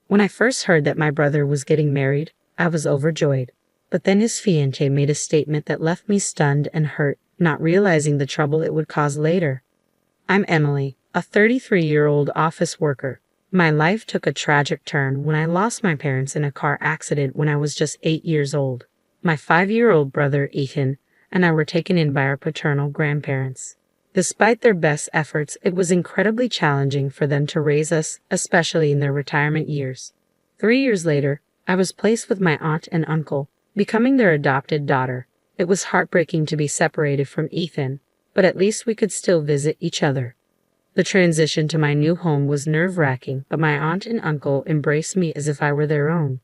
When I first heard that my brother was getting married, I was overjoyed. But then his fiancée made a statement that left me stunned and hurt, not realizing the trouble it would cause later. I'm Emily, a 33-year-old office worker. My life took a tragic turn when I lost my parents in a car accident when I was just 8 years old. My 5-year-old brother, Ethan, and I were taken in by our paternal grandparents. Despite their best efforts, it was incredibly challenging for them to raise us, especially in their retirement years. 3 years later, I was placed with my aunt and uncle, becoming their adopted daughter. It was heartbreaking to be separated from Ethan, but at least we could still visit each other. The transition to my new home was nerve-wracking, but my aunt and uncle embraced me as if I were their own.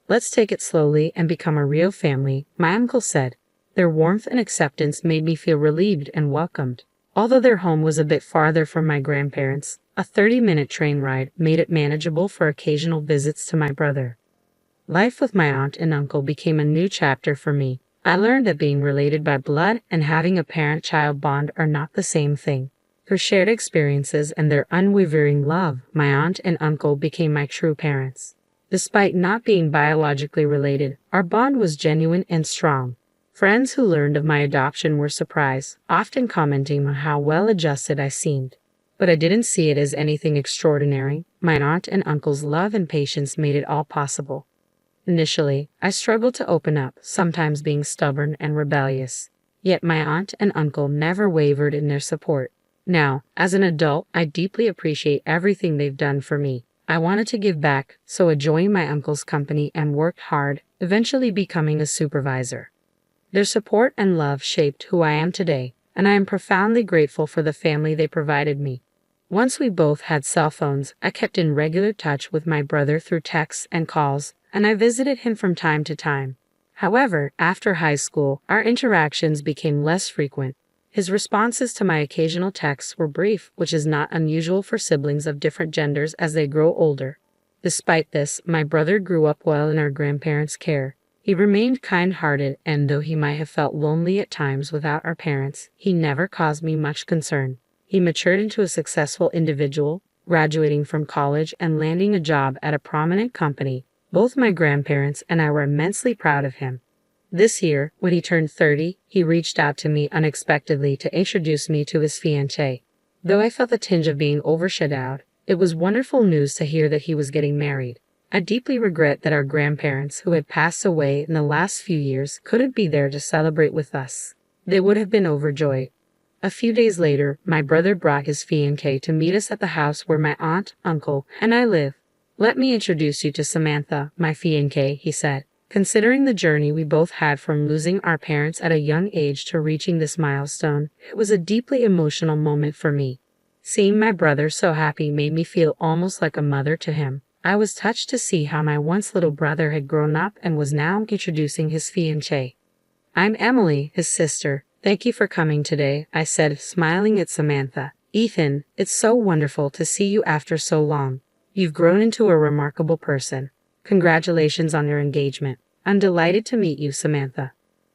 "Let's take it slowly and become a real family," my uncle said. Their warmth and acceptance made me feel relieved and welcomed. Although their home was a bit farther from my grandparents, a 30-minute train ride made it manageable for occasional visits to my brother. Life with my aunt and uncle became a new chapter for me. I learned that being related by blood and having a parent-child bond are not the same thing. Through shared experiences and their unwavering love, my aunt and uncle became my true parents. Despite not being biologically related, our bond was genuine and strong. Friends who learned of my adoption were surprised, often commenting on how well-adjusted I seemed. But I didn't see it as anything extraordinary. My aunt and uncle's love and patience made it all possible. Initially, I struggled to open up, sometimes being stubborn and rebellious. Yet my aunt and uncle never wavered in their support. Now, as an adult, I deeply appreciate everything they've done for me. I wanted to give back, so I joined my uncle's company and worked hard, eventually becoming a supervisor. Their support and love shaped who I am today, and I am profoundly grateful for the family they provided me. Once we both had cell phones, I kept in regular touch with my brother through texts and calls, and I visited him from time to time. However, after high school, our interactions became less frequent. His responses to my occasional texts were brief, which is not unusual for siblings of different genders as they grow older. Despite this, my brother grew up well in our grandparents' care. He remained kind-hearted, and though he might have felt lonely at times without our parents, he never caused me much concern. He matured into a successful individual, graduating from college and landing a job at a prominent company. Both my grandparents and I were immensely proud of him. This year, when he turned 30, he reached out to me unexpectedly to introduce me to his fiancée. Though I felt a tinge of being overshadowed, it was wonderful news to hear that he was getting married. I deeply regret that our grandparents, who had passed away in the last few years, couldn't be there to celebrate with us. They would have been overjoyed. A few days later, my brother brought his fiancée to meet us at the house where my aunt, uncle, and I live. "Let me introduce you to Samantha, my fiancée," he said. Considering the journey we both had from losing our parents at a young age to reaching this milestone, it was a deeply emotional moment for me. Seeing my brother so happy made me feel almost like a mother to him. I was touched to see how my once little brother had grown up and was now introducing his fiancée. "I'm Emily, his sister. Thank you for coming today," I said, smiling at Samantha. "Ethan, it's so wonderful to see you after so long. You've grown into a remarkable person. Congratulations on your engagement. I'm delighted to meet you, Samantha."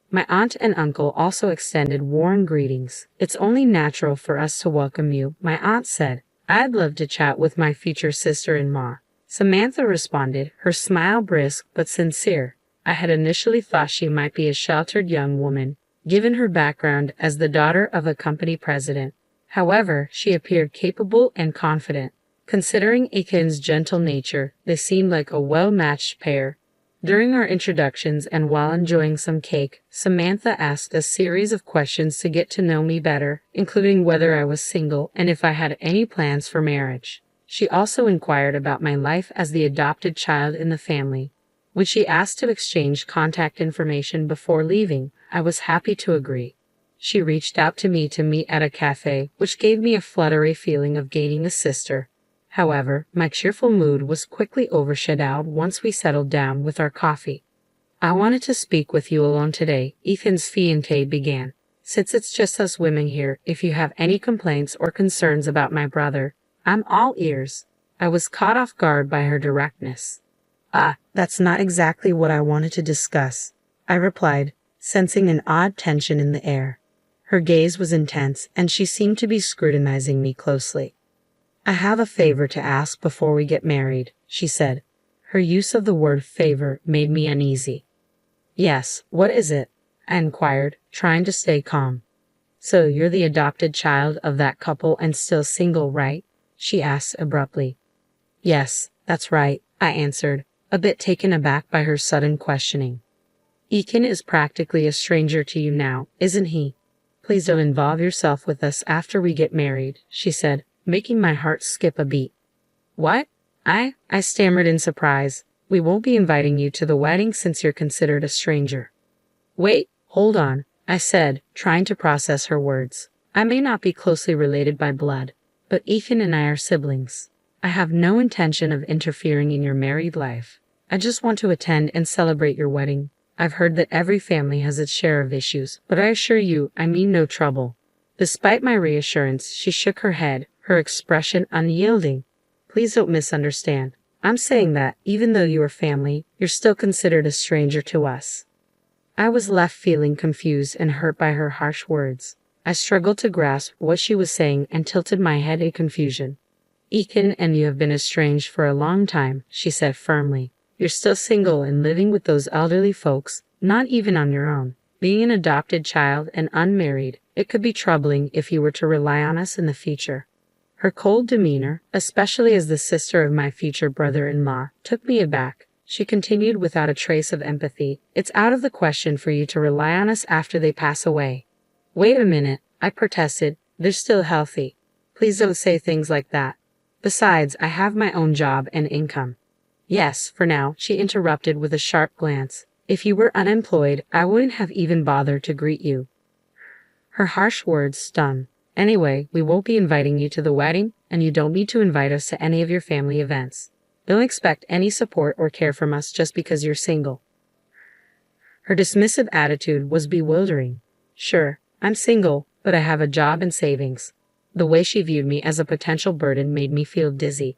My aunt and uncle also extended warm greetings. "It's only natural for us to welcome you," my aunt said. "I'd love to chat with my future sister-in-law." Samantha responded, her smile brisk but sincere. I had initially thought she might be a sheltered young woman, given her background as the daughter of a company president. However, she appeared capable and confident. Considering Ethan's gentle nature, they seemed like a well-matched pair. During our introductions and while enjoying some cake, Samantha asked a series of questions to get to know me better, including whether I was single and if I had any plans for marriage. She also inquired about my life as the adopted child in the family. When she asked to exchange contact information before leaving, I was happy to agree. She reached out to me to meet at a cafe, which gave me a fluttery feeling of gaining a sister. However, my cheerful mood was quickly overshadowed once we settled down with our coffee. "I wanted to speak with you alone today," Ethan's fiancée began. "Since it's just us women here, if you have any complaints or concerns about my brother, I'm all ears." I was caught off guard by her directness. That's not exactly what I wanted to discuss," I replied, sensing an odd tension in the air. Her gaze was intense, and she seemed to be scrutinizing me closely. "I have a favor to ask before we get married," she said. Her use of the word favor made me uneasy. Yes, what is it? I inquired, trying to stay calm. So you're the adopted child of that couple and still single, right? She asked abruptly. Yes, that's right, I answered, a bit taken aback by her sudden questioning. Ethan is practically a stranger to you now, isn't he? Please don't involve yourself with us after we get married, she said, making my heart skip a beat. What? I stammered in surprise. We won't be inviting you to the wedding since you're considered a stranger. Wait, hold on, I said, trying to process her words. I may not be closely related by blood, but Ethan and I are siblings. I have no intention of interfering in your married life. I just want to attend and celebrate your wedding. I've heard that every family has its share of issues, but I assure you I mean no trouble. Despite my reassurance, she shook her head, her expression unyielding. Please don't misunderstand. I'm saying that, even though you are family, you're still considered a stranger to us. I was left feeling confused and hurt by her harsh words. I struggled to grasp what she was saying and tilted my head in confusion. Ethan and you have been estranged for a long time, she said firmly. You're still single and living with those elderly folks, not even on your own. Being an adopted child and unmarried, it could be troubling if you were to rely on us in the future. Her cold demeanor, especially as the sister of my future brother-in-law, took me aback. She continued without a trace of empathy. It's out of the question for you to rely on us after they pass away. Wait a minute, I protested. They're still healthy. Please don't say things like that. Besides, I have my own job and income. Yes, for now, she interrupted with a sharp glance. If you were unemployed, I wouldn't have even bothered to greet you. Her harsh words stung. Anyway, we won't be inviting you to the wedding, and you don't need to invite us to any of your family events. Don't expect any support or care from us just because you're single. Her dismissive attitude was bewildering. Sure, I'm single, but I have a job and savings. The way she viewed me as a potential burden made me feel dizzy.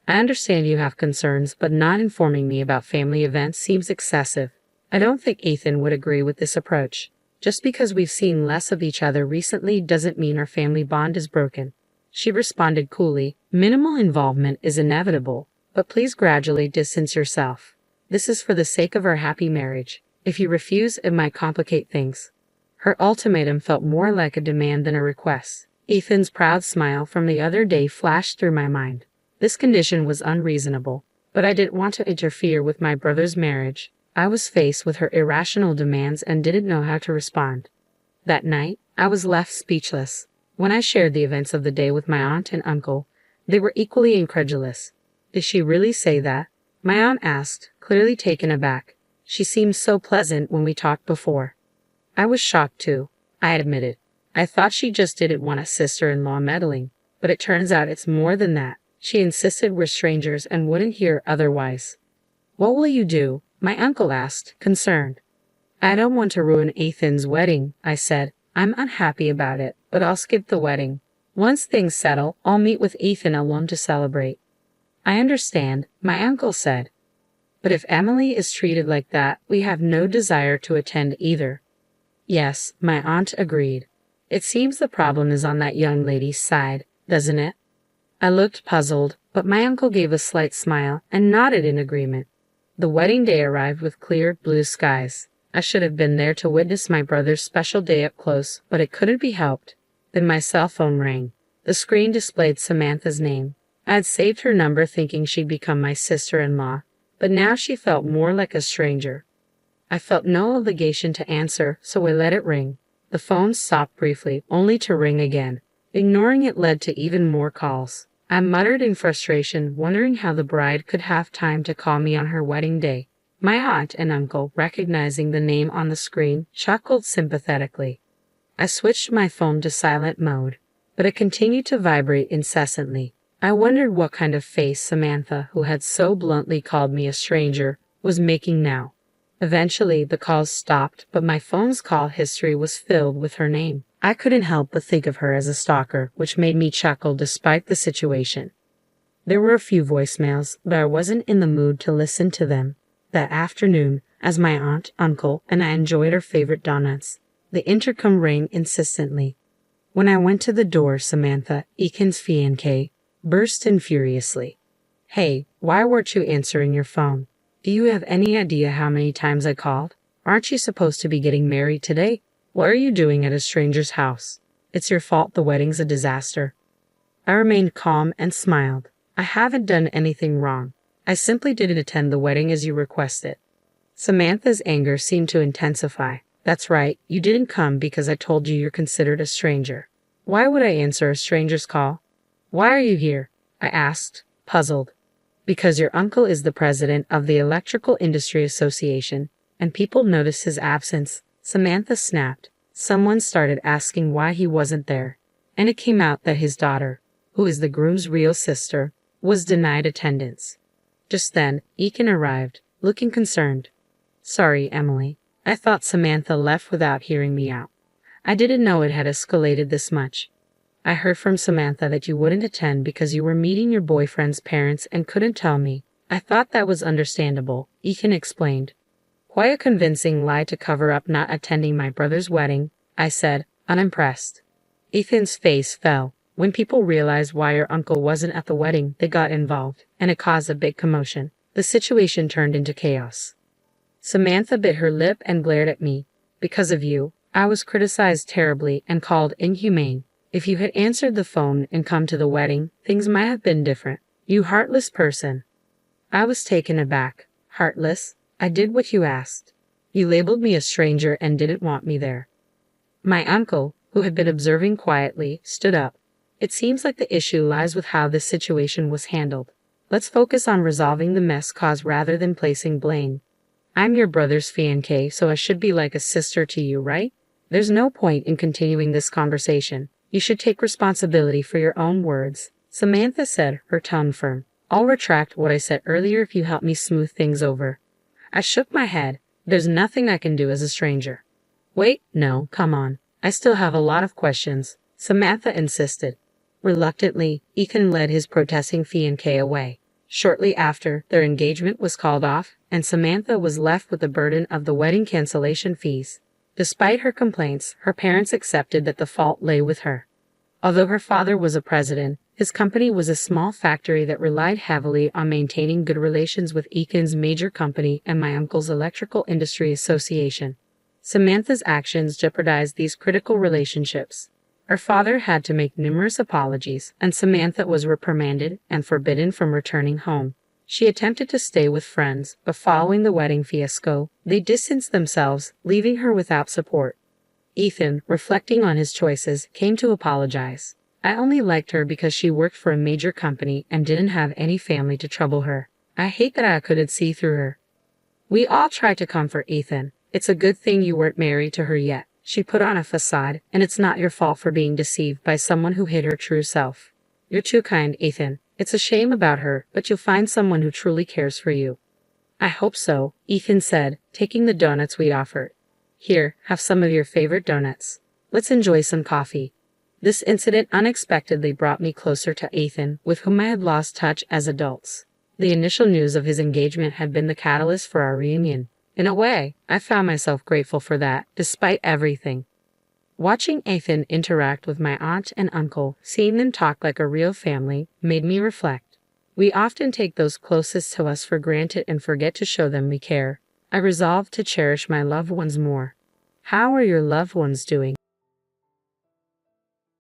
I understand you have concerns, but not informing me about family events seems excessive. I don't think Ethan would agree with this approach. Just because we've seen less of each other recently doesn't mean our family bond is broken. She responded coolly, minimal involvement is inevitable, but please gradually distance yourself. This is for the sake of our happy marriage. If you refuse, it might complicate things. Her ultimatum felt more like a demand than a request. Ethan's proud smile from the other day flashed through my mind. This condition was unreasonable, but I didn't want to interfere with my brother's marriage. I was faced with her irrational demands and didn't know how to respond. That night, I was left speechless. When I shared the events of the day with my aunt and uncle, they were equally incredulous. Did she really say that? My aunt asked, clearly taken aback. She seemed so pleasant when we talked before. I was shocked too, I admitted. I thought she just didn't want a sister-in-law meddling, but it turns out it's more than that. She insisted we're strangers and wouldn't hear otherwise. What will you do? My uncle asked, concerned. I don't want to ruin Ethan's wedding, I said. I'm unhappy about it, but I'll skip the wedding. Once things settle, I'll meet with Ethan alone to celebrate. I understand, my uncle said. But if Emily is treated like that, we have no desire to attend either. Yes, my aunt agreed. It seems the problem is on that young lady's side, doesn't it? I looked puzzled, but my uncle gave a slight smile and nodded in agreement. The wedding day arrived with clear blue skies. I should have been there to witness my brother's special day up close, but it couldn't be helped. Then my cell phone rang. The screen displayed Samantha's name. I had saved her number thinking she'd become my sister-in-law, but now she felt more like a stranger. I felt no obligation to answer, so I let it ring. The phone stopped briefly, only to ring again. Ignoring it led to even more calls. I muttered in frustration, wondering how the bride could have time to call me on her wedding day. My aunt and uncle, recognizing the name on the screen, chuckled sympathetically. I switched my phone to silent mode, but it continued to vibrate incessantly. I wondered what kind of face Samantha, who had so bluntly called me a stranger, was making now. Eventually, the calls stopped, but my phone's call history was filled with her name. I couldn't help but think of her as a stalker, which made me chuckle despite the situation. There were a few voicemails, but I wasn't in the mood to listen to them. That afternoon, as my aunt, uncle, and I enjoyed our favorite donuts, the intercom rang insistently. When I went to the door, Samantha, Ethan's fiancée, burst in furiously. Hey, why weren't you answering your phone? Do you have any idea how many times I called? Aren't you supposed to be getting married today? What are you doing at a stranger's house? It's your fault the wedding's a disaster. I remained calm and smiled. I haven't done anything wrong. I simply didn't attend the wedding as you requested. Samantha's anger seemed to intensify. That's right, you didn't come because I told you you're considered a stranger. Why would I answer a stranger's call? Why are you here? I asked, puzzled. Because your uncle is the president of the Electrical Industry Association, and people noticed his absence. Samantha snapped. Someone started asking why he wasn't there, and it came out that his daughter, who is the groom's real sister, was denied attendance. Just then, Eakin arrived, looking concerned. Sorry, Emily. I thought Samantha left without hearing me out. I didn't know it had escalated this much. I heard from Samantha that you wouldn't attend because you were meeting your boyfriend's parents and couldn't tell me. I thought that was understandable, Eakin explained. Quite a convincing lie to cover up not attending my brother's wedding, I said, unimpressed. Ethan's face fell. When people realized why your uncle wasn't at the wedding, they got involved, and it caused a big commotion. The situation turned into chaos. Samantha bit her lip and glared at me. Because of you, I was criticized terribly and called inhumane. If you had answered the phone and come to the wedding, things might have been different. You heartless person. I was taken aback. Heartless? I did what you asked. You labeled me a stranger and didn't want me there. My uncle, who had been observing quietly, stood up. It seems like the issue lies with how this situation was handled. Let's focus on resolving the mess caused rather than placing blame. I'm your brother's fiancée, so I should be like a sister to you, right? There's no point in continuing this conversation. You should take responsibility for your own words, Samantha said, her tone firm. I'll retract what I said earlier if you help me smooth things over. I shook my head. There's nothing I can do as a stranger. Wait, no, come on. I still have a lot of questions, Samantha insisted. Reluctantly, Eakin led his protesting fiancée away. Shortly after, their engagement was called off, and Samantha was left with the burden of the wedding cancellation fees. Despite her complaints, her parents accepted that the fault lay with her. Although her father was a president, his company was a small factory that relied heavily on maintaining good relations with Eakin's major company and my uncle's Electrical Industry Association. Samantha's actions jeopardized these critical relationships. Her father had to make numerous apologies, and Samantha was reprimanded and forbidden from returning home. She attempted to stay with friends, but following the wedding fiasco, they distanced themselves, leaving her without support. Ethan, reflecting on his choices, came to apologize. I only liked her because she worked for a major company and didn't have any family to trouble her. I hate that I couldn't see through her. We all tried to comfort Ethan. It's a good thing you weren't married to her yet. She put on a facade, and it's not your fault for being deceived by someone who hid her true self. You're too kind, Ethan. It's a shame about her, but you'll find someone who truly cares for you. I hope so, Ethan said, taking the donuts we offered. Here, have some of your favorite donuts. Let's enjoy some coffee. This incident unexpectedly brought me closer to Ethan, with whom I had lost touch as adults. The initial news of his engagement had been the catalyst for our reunion. In a way, I found myself grateful for that, despite everything. Watching Ethan interact with my aunt and uncle, seeing them talk like a real family, made me reflect. We often take those closest to us for granted and forget to show them we care. I resolved to cherish my loved ones more. How are your loved ones doing?